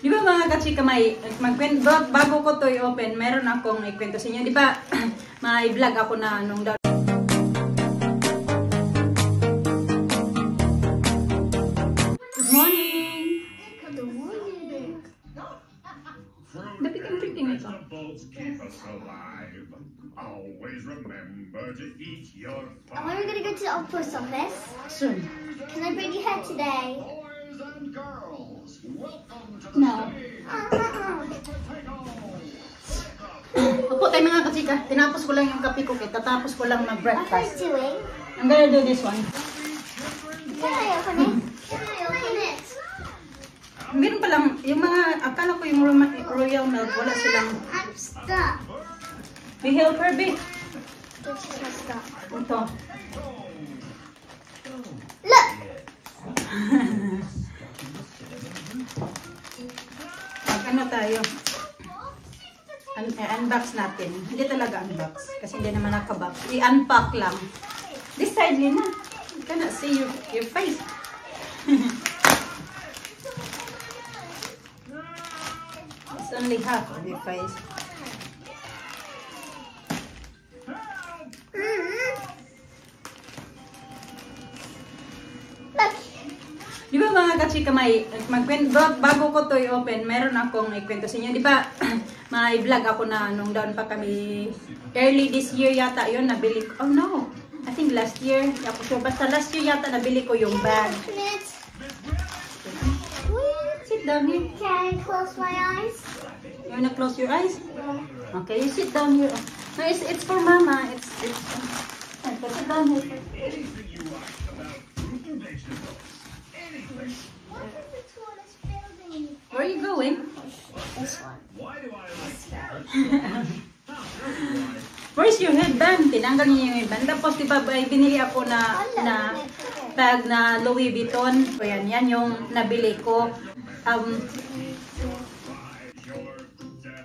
Di ba mga kachika, bago ko to i-open, meron akong ikwento sa inyo. Di ba, may vlog ako na nung daw. Good morning! Good morning. Dapat yung drinking ito. Always remember to eat your When are we gonna go to the post office? Soon. Can I bring your hair today? boys and girls. Welcome to the No. Opo tayo mga kachika, tinapos ko lang yung kape ko, tatapos ko lang What are you mag-breakfast. doing? I'm gonna do this one. Can I open it? Can I open it? Meron pa lang, yung mga, akala ko yung royal milk, wala silang, I'm stuck. we help her, babe. This is my stuck. Ito. Look! Ano tayo? Unbox natin. Hindi talaga unbox. Kasi hindi naman nakabox. I-unpack lang. This side, Lina. You cannot see your face. It's only half of your face. Look! Di ba mga kachika, bago ko to i-open, meron akong ikwento sa inyo. Di ba, may vlog ako na nung doon pa kami, early this year yata yun, nabili ko. Oh no, I think last year. Ako sure, basta last year yata nabili ko yung bag. Open it. Sit down here. Can I close my eyes? You wanna close your eyes? Okay, you sit down here. No, it's for mama. It's sit down here. What is the tallest building? Where are you going? This one. Where's your headband? Tinanggal niya yung headband. Tapos diba binili ako na bag na Louis Vuitton. So yan yung nabili ko.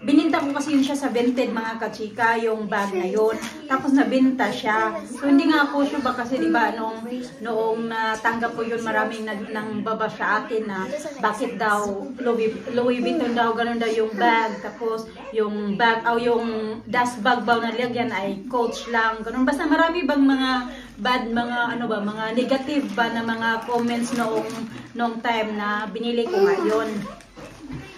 Bininta ko kasi yun siya sa Vinted mga kachika, yung bag na yun. Tapos nabenta siya. So hindi nga ako sure ba kasi diba noong natanggap ko yun, maraming nang baba sa akin na bakit daw Louis Vuitton daw, ganun daw yung bag. Tapos yung bag, yung dust bag ba na lagyan ay Coach lang. Ganun. Basta marami bang mga bad, mga negative ba na mga comments noong time na binili ko ngayon.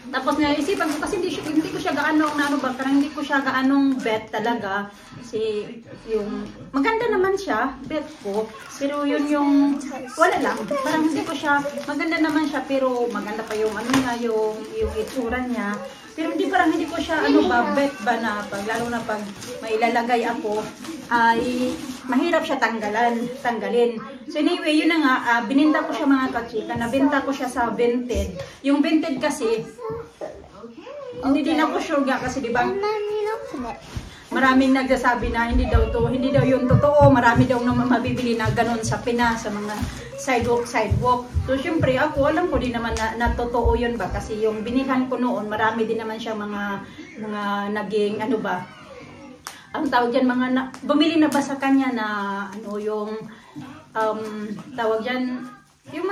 Tapos naisipan ko kasi hindi ko siya gaano hindi ko siya gaanong bet talaga. Kasi yung maganda naman siya, bet ko, pero yun yung wala lang. Parang hindi ko siya maganda naman siya pero maganda pa yung yung itsura niya. Pero hindi ko siya bet ba na lalo na pag may ilalagay ako ay mahirap siya tanggalin. So anyway, yun na nga, bininta ko siya mga kachika, nabenta ko siya sa Vinted. Yung Vinted kasi, hindi din ako sure nga kasi diba, And then you open it. maraming nagsasabi na hindi daw yun totoo, marami daw naman mabibili na ganun sa Pinas, sa mga sidewalk. So syempre ako, alam ko din naman na totoo yun ba, kasi yung binilhan ko noon, marami din naman siya mga naging ang tawag dyan, bumili na ba sa kanya na yung tawag dyan, yung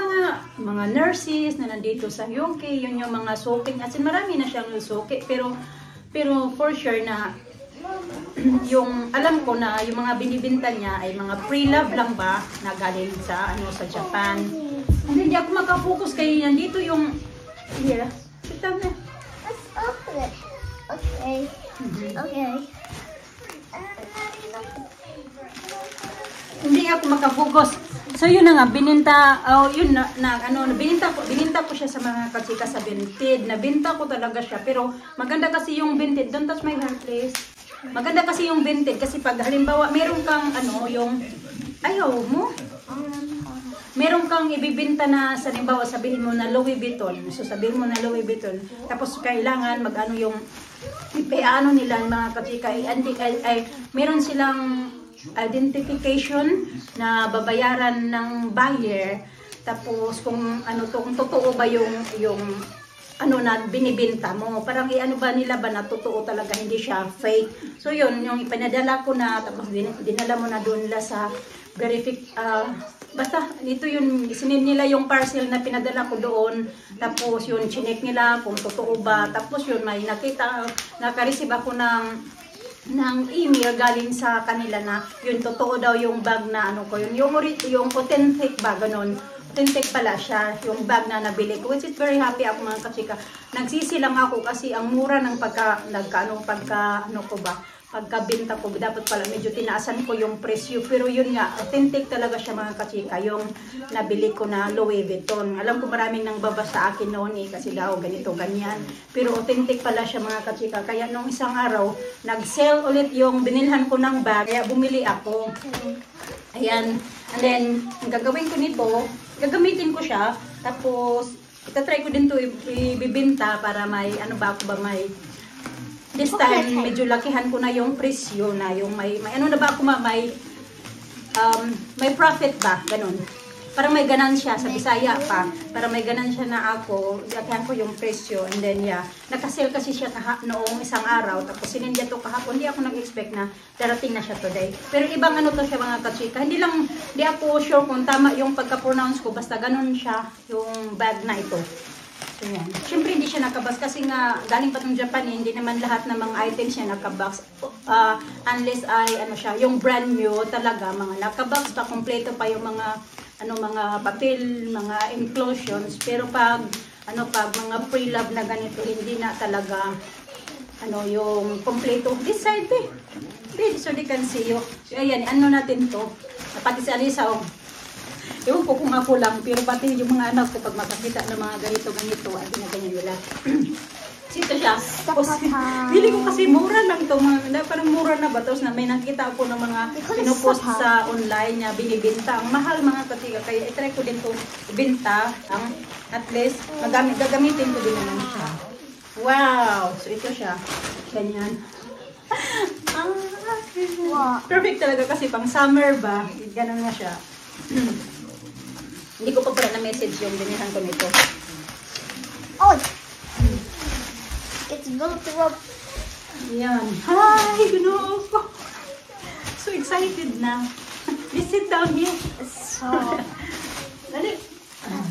mga nurses na nandito sa UK, yun yung mga soaking, as in marami na siyang suki, pero for sure na yung alam ko na yung mga binibenta niya ay mga pre-love lang ba na galing sa sa Japan. Hindi ako makapokus kay nandito yung here. Sit down na. Let's open it. Okay. Okay. Hindi ako makapokus. So yun na nga, bininta ko siya sa mga kachika sa Vinted. Nabenta ko talaga siya, pero maganda kasi yung Vinted. Don't touch my hair, please. Maganda kasi yung Vinted kasi pag halimbawa meron kang yung ayaw mo. Meron kang ibibenta na halimbawa sabihin mo na Louis Vuitton. So sabihin mo na Louis Vuitton. Tapos kailangan yung nila mga kachika ay meron silang identification na babayaran ng buyer. Tapos kung totoo ba yung na binibenta mo. Parang ba nila ba na totoo talaga, hindi siya fake. So yun, yung ipanadala ko na, tapos dinala mo na doon sa basta ito yun, sinend nila yung parcel na pinadala ko doon, tapos yun, chinek nila kung totoo ba, tapos yun, may naka-receive ako ng email galing sa kanila na yun, totoo daw yung bag na ano ko yun, yung authentic bag, ganun. Authentic pala siya, yung bag na nabili ko, which is very happy ako mga kachika. Nagsisi lang ako kasi ang mura ng pagkabenta ko, dapat pala medyo tinaasan ko yung presyo, pero yun nga, authentic talaga siya mga kachika, yung nabili ko na Louis Vuitton. Alam ko maraming nang babasa sa akin noon kasi daw ganito, ganyan, pero authentic pala siya mga kachika. Kaya nung isang araw, nag-sell ulit yung binilhan ko ng bag, kaya bumili ako. Ayan, and then, ang gagawin ko nito, gagamitin ko siya, tapos, itatry ko din to ibibenta para may, this time, medyo lakihan ko na yung presyo na yung may profit ba, ganun. Parang may ganansya sa Bisaya pa, para may ganansya na ako, lakihan ko yung presyo, and then nakasale kasi siya noong isang araw, tapos sinendya to kahapon, hindi ako nag-expect na darating na siya today. Pero ibang ano to siya mga kachika, hindi ako sure kung tama yung pagka-pronounce ko, basta ganun siya yung bag na ito. So, yan. Siyempre hindi siya nakabox kasi nga galing pa tong Japan, hindi naman lahat ng mga items niya nakabox. Unless ay yung brand new talaga, mga nakabox pa, kompleto pa yung mga papel, mga inclusions. Pero pag mga pre-love na ganito, hindi na talaga yung kompleto. This side so they can see you. So ayan, natin to. Pati si Alisa, ewan ko kung ako lang, pero pati yung mga anak ko, pag makakita ng mga ganito, ay ginaganyan nila. Ito siya. Pili ko kasi mura lang ito, parang mura na ba? Tapos na may nakita ako ng mga pinupost sa online na binibenta. Ang mahal mga katiga, kaya itry ko din ito ibenta. At least, gagamitin ko din naman siya. Wow! So ito siya. Ganyan. Perfect talaga kasi pang summer ba? Ganun na siya. Hindi ko pa pala na-message yung binihan ko nito. Oh! It's built up. Yan. Hi! Ginoo ko. So excited na. Let's sit down here. So... Dali.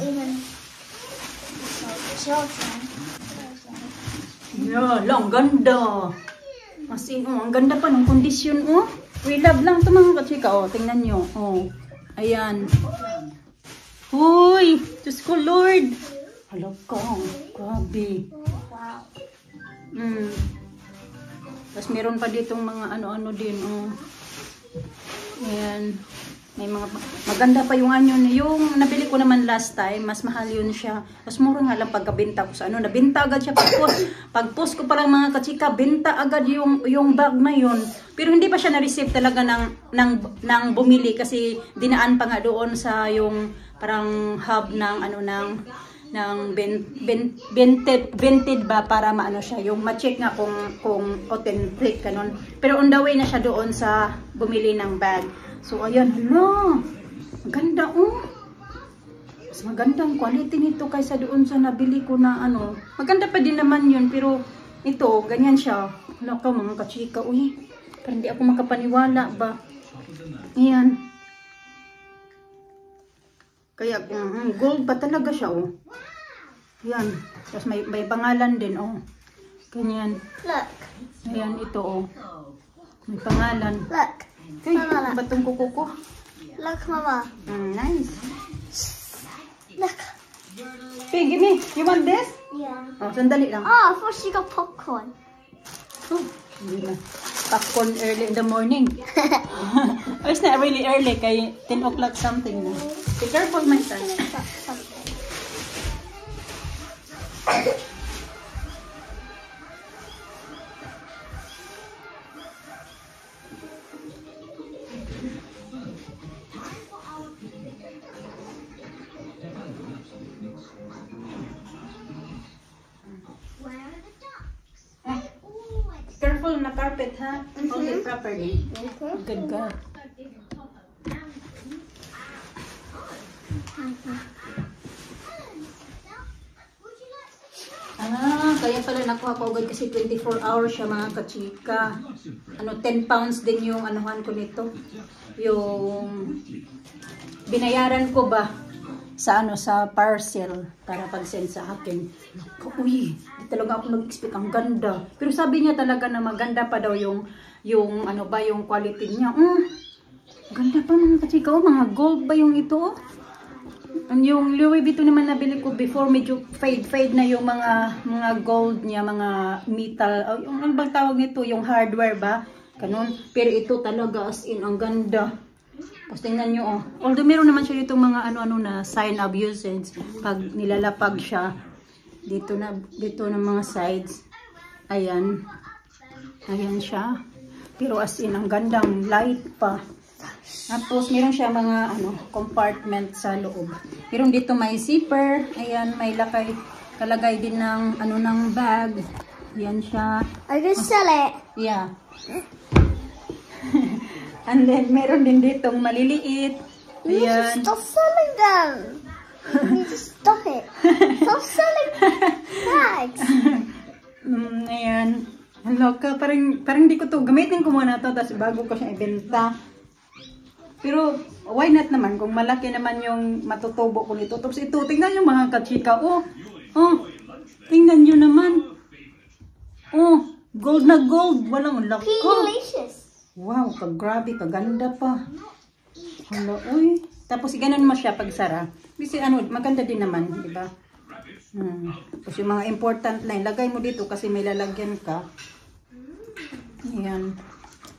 Even... children. Yan. Ang ganda. As in, ang ganda pa ng kondisyon, Pre-love lang ito mga kachika, tingnan nyo, ayan. Uy, Diyos ko Lord. Hala ka, grabe. Wow. Tapos meron pa ditong mga ano-ano din, Ayan. May mga maganda pa yung yung nabili ko naman last time, mas mahal yun siya. Mas mura nga lang pagkabenta ko sa nabenta agad siya pag-post ko pa lang mga kachika, benta agad yung bag na yun. Pero hindi pa siya na-receive talaga ng bumili kasi dinaan pa nga doon sa yung parang hub ng vintage ba para maano siya, yung ma-check nga kung authentic kanon. Pero on the way na siya doon sa bumili ng bag. So ayan, ganda mas maganda ang quality nito kaysa doon sa nabili ko na maganda pa din naman yun, pero ito, ganyan siya. Wala ka mga kachika, parang hindi ako makapaniwala ba. Ayan. Kaya gold pa talaga siya, Ayan. Tapos may pangalan din, Ganyan. Look. Ayan, ito, may pangalan. Look. Mama, batong kuko ko. Look, Mama. Nice. Look. Hey, give me. You want this? Yeah. Sandali lang. Oh, I thought she got popcorn. Hindi na. Popcorn early in the morning. It's not really early, kay 10 o'clock something na. Be careful, my son. Careful na carpet, ha? Hold it properly. Good God. Kaya pala nakuha ko agad kasi 24 hours siya mga kachika. 10 pounds din yung anuhan ko nito. Yung binayaran ko ba sa sa parcel para pag-send sa akin. Uy, di talaga ako nag-expect, ang ganda. Pero sabi niya talaga na maganda pa daw yung yung quality niya. Ganda pa mga kachika. Mga gold ba yung ito? Yung Louis Vuitton naman nabili ko before, medyo fade na yung mga gold niya, mga metal. Yung ano bang tawag nito? Yung hardware ba? Ganun. Pero ito talaga as in, ang ganda. Tapos tingnan nyo, although meron naman siya dito mga ano-ano na sign of usage. Pag nilalapag siya, dito na mga sides. Ayan. Ayan siya. Pero as in, ang gandang light pa. Tapos, meron siya mga compartment sa loob. Meron dito may zipper. Ayan, may kalagay din ng ng bag. Ayan siya. I can sell it. Yeah. And then, meron din ditong maliliit. You need to Ayan. stop selling them. You need to stop it. Stop selling bags. Ayan. Loka, parang di ko to. Gamitin ko muna to, tapos bago ko siya ibenta. Pero, why not naman? Kung malaki naman yung matutubo ko nito. Tapos ito, tingnan yung mga kachika. Tingnan nyo naman. Gold na gold. Walang lako. Delicious. Wow, grabe, kaganda pa. Hala, uy. Tapos, ganun mo siya pagsara. Kasi maganda din naman, di ba? Tapos yung mga important line, lagay mo dito kasi may lalagyan ka. Ayan.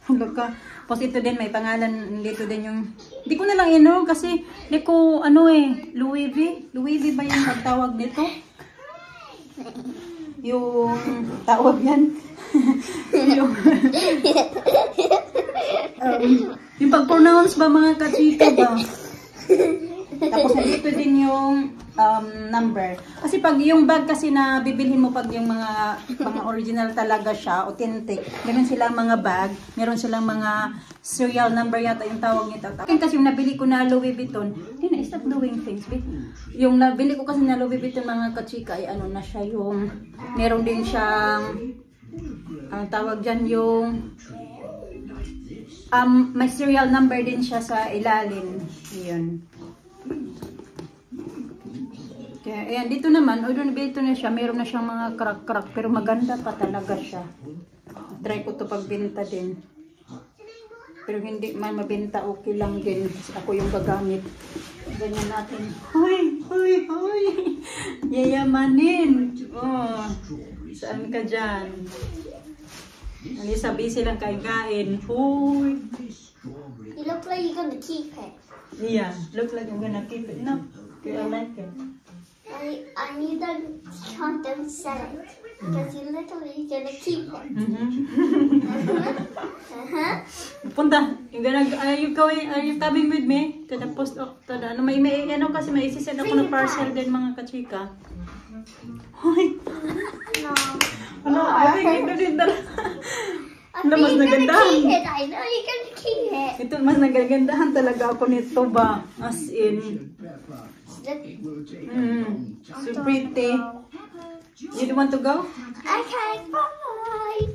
Hala ka. Tapos ito din, may pangalan dito din yung, hindi ko na lang kasi, hindi ko, Louis V. Louis V ba yung magtawag nito? Yung tawag yan. yung pag-pronounce ba mga kachika ba? Tapos nandito din yung number. Kasi pag yung bag kasi na bibilhin mo pag yung mga original talaga siya, authentic, meron silang mga bag, meron silang mga serial number yata yung tawag nito. Kasi yung nabili ko na Louis Vuitton, hindi na, stop doing things. Yung nabili ko kasi na Louis Vuitton mga kachika, ay na siya yung, meron din siyang, ang tawag dyan yung, may serial number din siya sa ilalim. Ayan. Kaya, ayan, dito naman, dito na siya, meron na siyang mga crack-crack, pero maganda pa talaga siya. Try ko to pagbenta din. Pero hindi man mabenta, okay lang din. Kasi ako yung gagamit. Ganyan natin. Hoy! Yayamanin! Saan ka dyan? Sabi silang kaigain. Hoy! You look like you're gonna keep it. Yeah, look like I'm gonna keep it. No, I like it. I need to chant and sell it. Because you're literally gonna keep it. Punta, are you coming with me to the post of kasi may isisend ako ng parcel din mga kachika. Hoy! No. I think ito din talaga. I think mas you're gonna nagandahan. keep it. I know you're gonna keep it. Ito, mas nagagandahan talaga ako nito ba? As in. So pretty. You don't want to go? Okay, bye.